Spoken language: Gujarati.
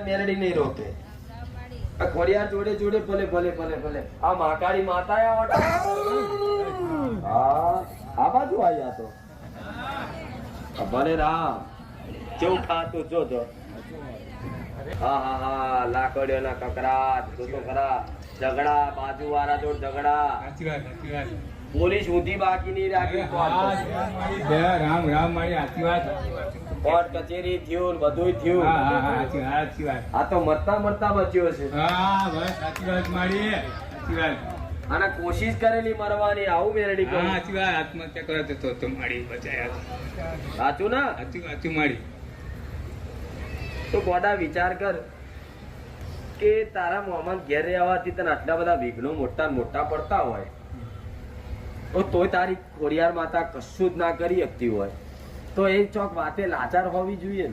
મેલડી નહીં રોકે. આ ખોડિયાર જોડે જોડે ભલે ભલે ભલે ભલે આ મહાકાળી માતા આ બાજુ આવ્યા તો ભલે રામ કેવું ખાતું જોજો. હા હા હા લાકડીઓ ના કકરાટ જોતો ખરા ઝઘડા બાજુ વાળા જોડ ઝઘડા. પોલીસ ઊંધી બાકી નહીં રાખી. રામ રામ મારી સાચી વાત. કોર્ટ કચેરી થયું બધું થયું. આ તો મરતા મરતા બચ્યો છે. અને કોશિશ કરેલી મરવાની આવું મેરડી કહું. આત્મહત્યા કરો તો મારી બચાયા. સાચું ના સાચું મારી. તો ગોડા વિચાર કર કે તારા મોહમ્મદ ઘેર રહેવાથી તને આટલા બધા વિઘ્નો મોટા મોટા પડતા હોય તો તોય તારી ખોડિયાર માતા કશું જ ના કરી શકતી હોય તો એ ચોક વાતે લાચાર હોવી જોઈએ.